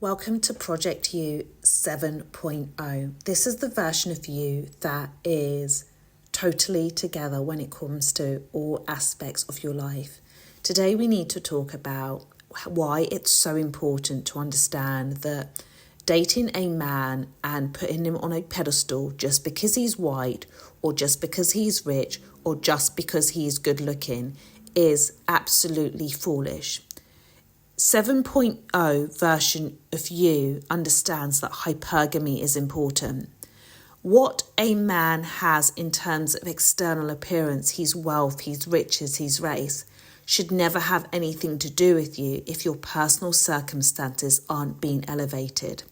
Welcome to Project You 7.0. This is the version of you that is totally together when it comes to all aspects of your life. Today we need to talk about why it's so important to understand that dating a man and putting him on a pedestal just because he's white or just because he's rich or just because he's good looking is absolutely foolish. 7.0 version of you understands that hypergamy is important. What a man has in terms of external appearance, his wealth, his riches, his race, should never have anything to do with you if your personal circumstances aren't being elevated.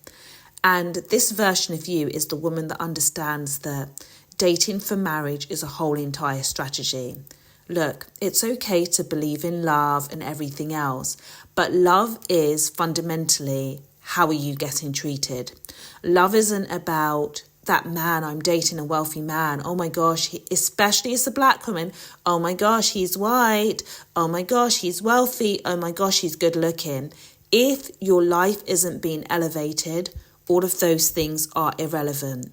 And this version of you is the woman that understands that dating for marriage is a whole entire strategy. Look, it's okay to believe in love and everything else, but love is fundamentally how are you getting treated. Love isn't about that man, I'm dating a wealthy man. Oh my gosh, especially as a black woman. Oh my gosh, he's white. Oh my gosh, he's wealthy. Oh my gosh, he's good looking. If your life isn't being elevated, all of those things are irrelevant.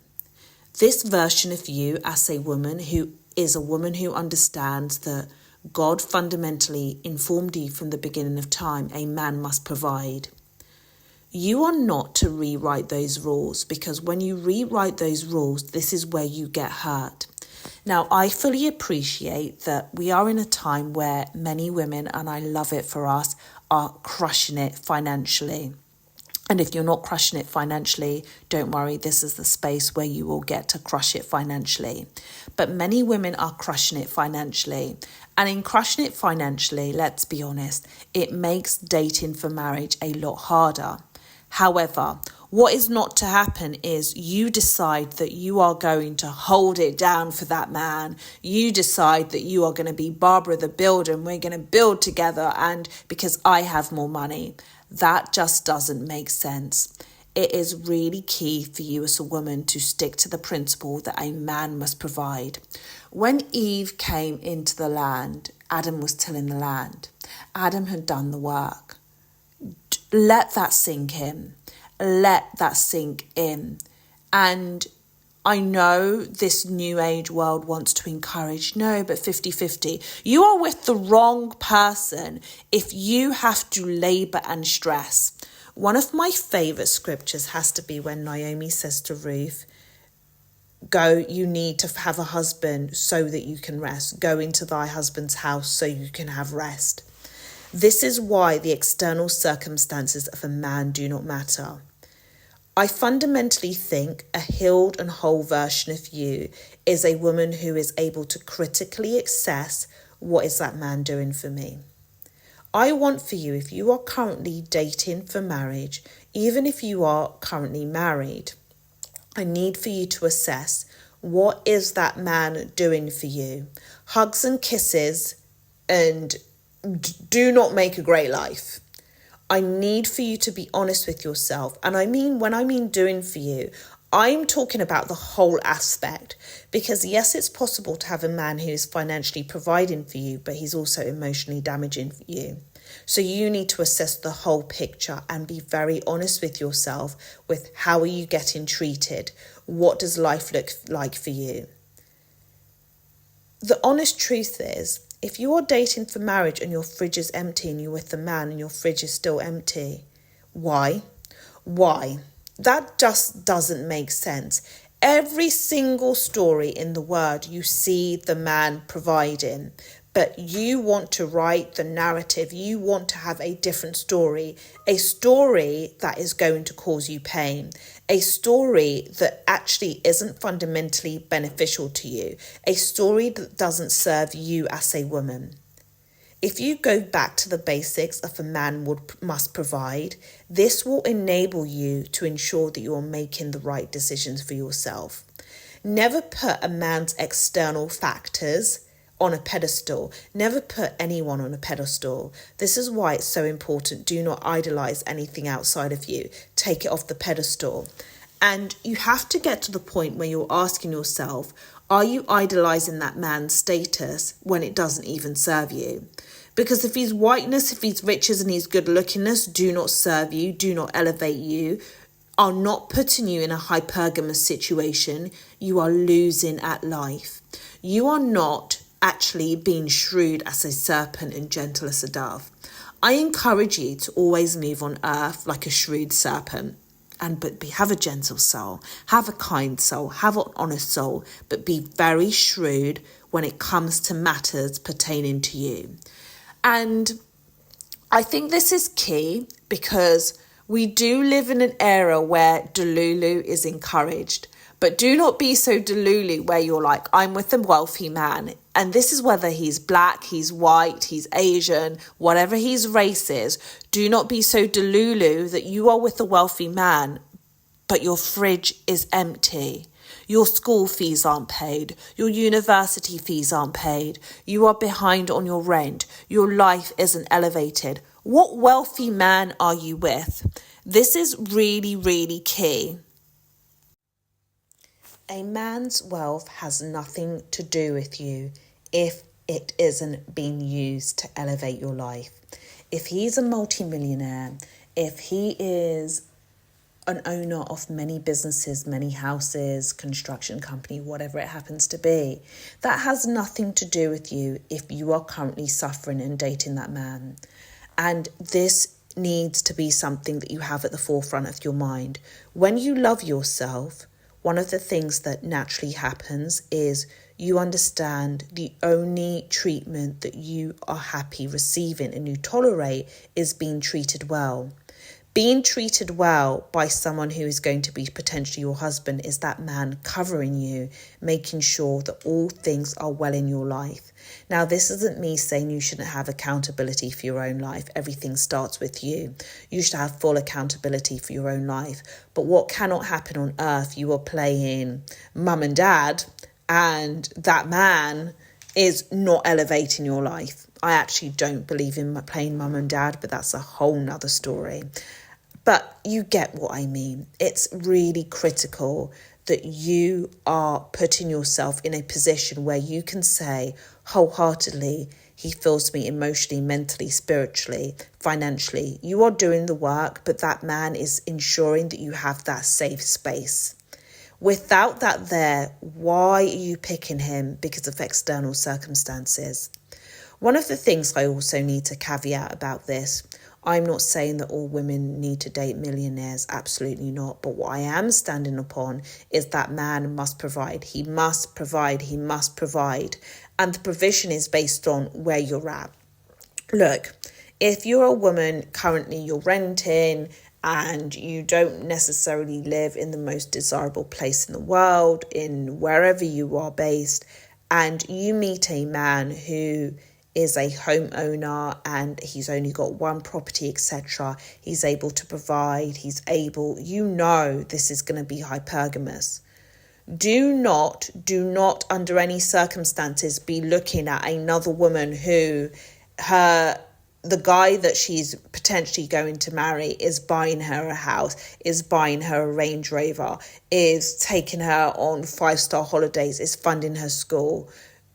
This version of you as a woman who is a woman who understands that God fundamentally informed you from the beginning of time, a man must provide. You are not to rewrite those rules, because when you rewrite those rules, this is where you get hurt. Now, I fully appreciate that we are in a time where many women, and I love it for us, are crushing it financially. And if you're not crushing it financially, don't worry, this is the space where you will get to crush it financially. But many women are crushing it financially. And in crushing it financially, let's be honest, it makes dating for marriage a lot harder. However, what is not to happen is you decide that you are going to hold it down for that man. You decide that you are going to be Barbara the Builder and we're going to build together and because I have more money. That just doesn't make sense. It is really key for you as a woman to stick to the principle that a man must provide. When Eve came into the land, Adam was tilling the land. Adam had done the work. Let that sink in. Let that sink in. And I know this new age world wants to encourage, no, but 50-50. You are with the wrong person if you have to labour and stress. One of my favourite scriptures has to be when Naomi says to Ruth, go, you need to have a husband so that you can rest. Go into thy husband's house so you can have rest. This is why the external circumstances of a man do not matter. I fundamentally think a healed and whole version of you is a woman who is able to critically assess what is that man doing for me. I want for you, if you are currently dating for marriage, even if you are currently married, I need for you to assess what is that man doing for you. Hugs and kisses and do not make a great life. I need for you to be honest with yourself. And when I mean doing for you, I'm talking about the whole aspect. Because yes, it's possible to have a man who is financially providing for you, but he's also emotionally damaging for you. So you need to assess the whole picture and be very honest with yourself with how are you getting treated? What does life look like for you? The honest truth is, if you are dating for marriage and your fridge is empty and you're with the man and your fridge is still empty, why? Why? That just doesn't make sense. Every single story in the word, you see the man providing, but you want to write the narrative. You want to have a different story, a story that is going to cause you pain, a story that actually isn't fundamentally beneficial to you, a story that doesn't serve you as a woman. If you go back to the basics of a man must provide, this will enable you to ensure that you are making the right decisions for yourself. Never put a man's external factors on a pedestal. Never put anyone on a pedestal. This is why it's so important. Do not idolize anything outside of you. Take it off the pedestal. And you have to get to the point where you're asking yourself, are you idolizing that man's status when it doesn't even serve you? Because if his whiteness, if his riches and his good lookingness do not serve you, do not elevate you, are not putting you in a hypergamous situation, you are losing at life. You are not actually being shrewd as a serpent and gentle as a dove. I encourage you to always move on earth like a shrewd serpent. Have a gentle soul, have a kind soul, have an honest soul, but be very shrewd when it comes to matters pertaining to you. And I think this is key because we do live in an era where delulu is encouraged. But do not be so delulu where you're like, I'm with a wealthy man. And this is whether he's black, he's white, he's Asian, whatever his race is. Do not be so delulu that you are with a wealthy man, but your fridge is empty. Your school fees aren't paid. Your university fees aren't paid. You are behind on your rent. Your life isn't elevated. What wealthy man are you with? This is really, really key. A man's wealth has nothing to do with you if it isn't being used to elevate your life. If he's a multimillionaire, if he is an owner of many businesses, many houses, construction company, whatever it happens to be, that has nothing to do with you if you are currently suffering and dating that man. And this needs to be something that you have at the forefront of your mind. When you love yourself, one of the things that naturally happens is you understand the only treatment that you are happy receiving and you tolerate is being treated well. Being treated well by someone who is going to be potentially your husband is that man covering you, making sure that all things are well in your life. Now, this isn't me saying you shouldn't have accountability for your own life. Everything starts with you. You should have full accountability for your own life. But what cannot happen on earth, you are playing mum and dad, and that man is not elevating your life. I actually don't believe in playing mum and dad, but that's a whole nother story. But you get what I mean. It's really critical that you are putting yourself in a position where you can say wholeheartedly, he fills me emotionally, mentally, spiritually, financially. You are doing the work, but that man is ensuring that you have that safe space. Without that there, why are you picking him? Because of external circumstances. One of the things I also need to caveat about this, I'm not saying that all women need to date millionaires, absolutely not. But what I am standing upon is that man must provide. He must provide. He must provide. And the provision is based on where you're at. Look, if you're a woman, currently you're renting and you don't necessarily live in the most desirable place in the world, in wherever you are based, and you meet a man who is a homeowner and he's only got one property, etc. He's able to provide, you know this is going to be hypergamous. Do not under any circumstances be looking at another woman who the guy that she's potentially going to marry is buying her a house, is buying her a Range Rover, is taking her on 5-star holidays, is funding her school.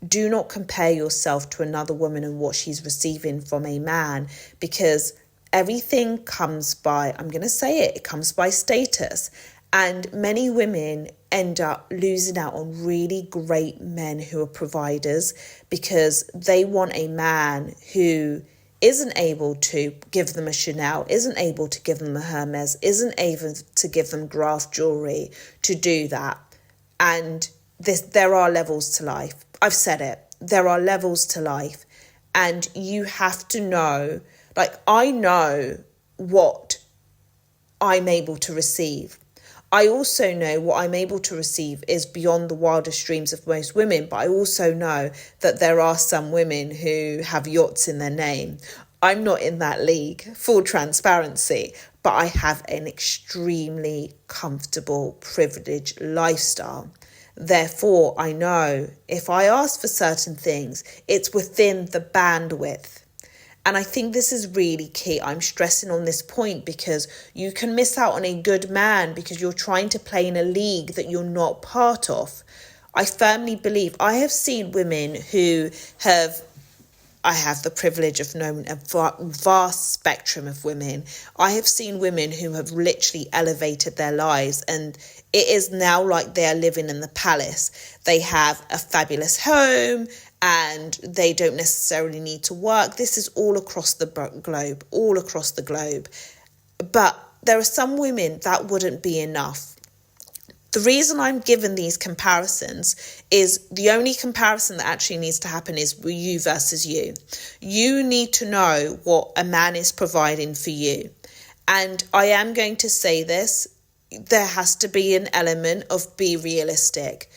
Do not compare yourself to another woman and what she's receiving from a man, because everything comes by, I'm going to say it comes by status. And many women end up losing out on really great men who are providers because they want a man who isn't able to give them a Chanel, isn't able to give them a Hermes, isn't able to give them Graf jewelry to do that. And there are levels to life. I've said it. There are levels to life. And you have to know, like, I know what I'm able to receive. I also know what I'm able to receive is beyond the wildest dreams of most women, but I also know that there are some women who have yachts in their name. I'm not in that league, full transparency, but I have an extremely comfortable, privileged lifestyle. Therefore, I know if I ask for certain things, it's within the bandwidth. And I think this is really key. I'm stressing on this point because you can miss out on a good man because you're trying to play in a league that you're not part of. I firmly believe I have seen women who have, I have the privilege of knowing a vast spectrum of women. I have seen women who have literally elevated their lives, and it is now like they are living in the palace. They have a fabulous home and they don't necessarily need to work. This is all across the globe, But there are some women that wouldn't be enough. The reason I'm given these comparisons is the only comparison that actually needs to happen is you versus you. You need to know what a man is providing for you. And I am going to say this, there has to be an element of be realistic.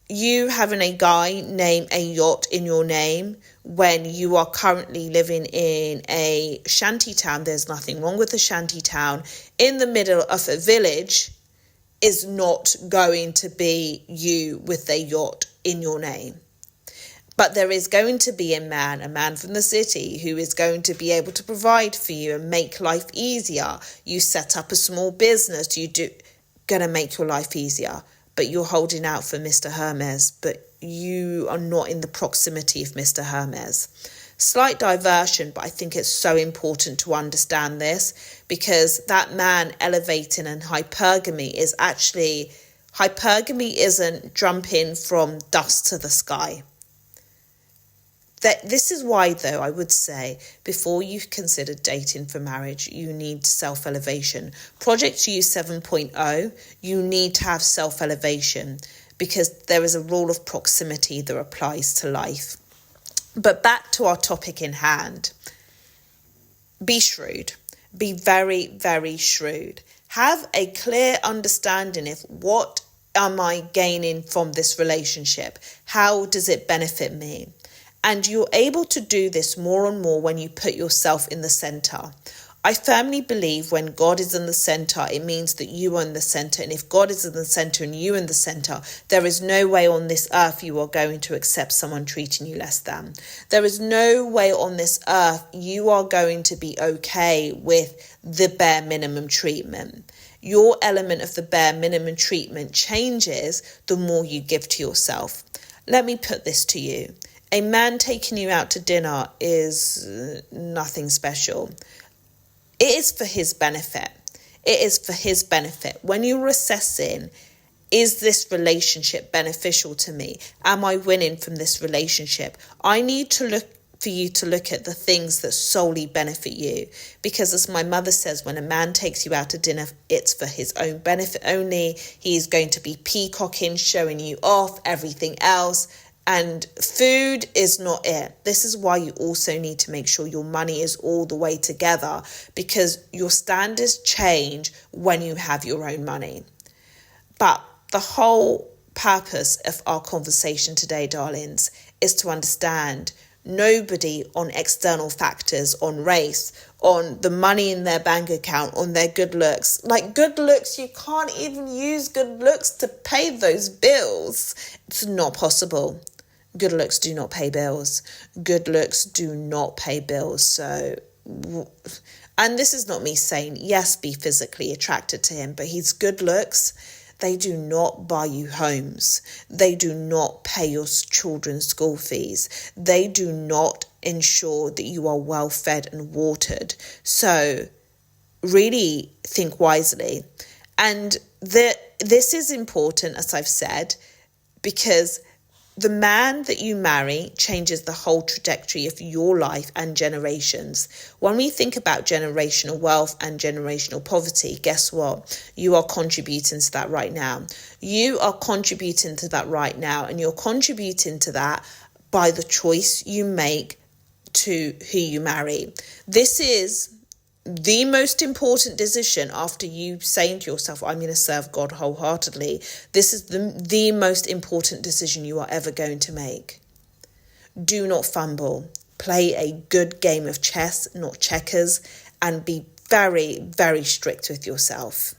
You having a guy name a yacht in your name when you are currently living in a shanty town, there's nothing wrong with a shanty town, in the middle of a village, is not going to be you with a yacht in your name. But there is going to be a man from the city, who is going to be able to provide for you and make life easier. You set up a small business, going to make your life easier. But you're holding out for Mr. Hermes, but you are not in the proximity of Mr. Hermes. Slight diversion, but I think it's so important to understand this, because that man elevating and hypergamy isn't jumping from dust to the sky. This is why, though, I would say before you consider dating for marriage, you need self-elevation. Project U 7.0, you need to have self-elevation, because there is a rule of proximity that applies to life. But back to our topic in hand. Be shrewd. Be very, very shrewd. Have a clear understanding of what am I gaining from this relationship? How does it benefit me? And you're able to do this more and more when you put yourself in the center. I firmly believe when God is in the center, it means that you are in the center. And if God is in the center and you in the center, there is no way on this earth you are going to accept someone treating you less than. There is no way on this earth you are going to be okay with the bare minimum treatment. Your element of the bare minimum treatment changes the more you give to yourself. Let me put this to you. A man taking you out to dinner is nothing special. It is for his benefit. It is for his benefit. When you're assessing, is this relationship beneficial to me? Am I winning from this relationship? I need to look for you to look at the things that solely benefit you. Because as my mother says, when a man takes you out to dinner, it's for his own benefit only. He's going to be peacocking, showing you off, everything else. And food is not it. This is why you also need to make sure your money is all the way together, because your standards change when you have your own money. But the whole purpose of our conversation today, darlings, is to understand nobody on external factors, on race, on the money in their bank account, on their good looks. Like good looks, you can't even use good looks to pay those bills. It's not possible. Good looks do not pay bills. Good looks do not pay bills. So, and this is not me saying, yes, be physically attracted to him, but his good looks, they do not buy you homes. They do not pay your children's school fees. They do not ensure that you are well fed and watered. So really think wisely. And this is important, as I've said, because the man that you marry changes the whole trajectory of your life and generations. When we think about generational wealth and generational poverty, guess what? You are contributing to that right now. You are contributing to that right now, and you're contributing to that by the choice you make to who you marry. This is the most important decision after you saying to yourself, I'm going to serve God wholeheartedly. This is the most important decision you are ever going to make. Do not fumble. Play a good game of chess, not checkers, and be very, very strict with yourself.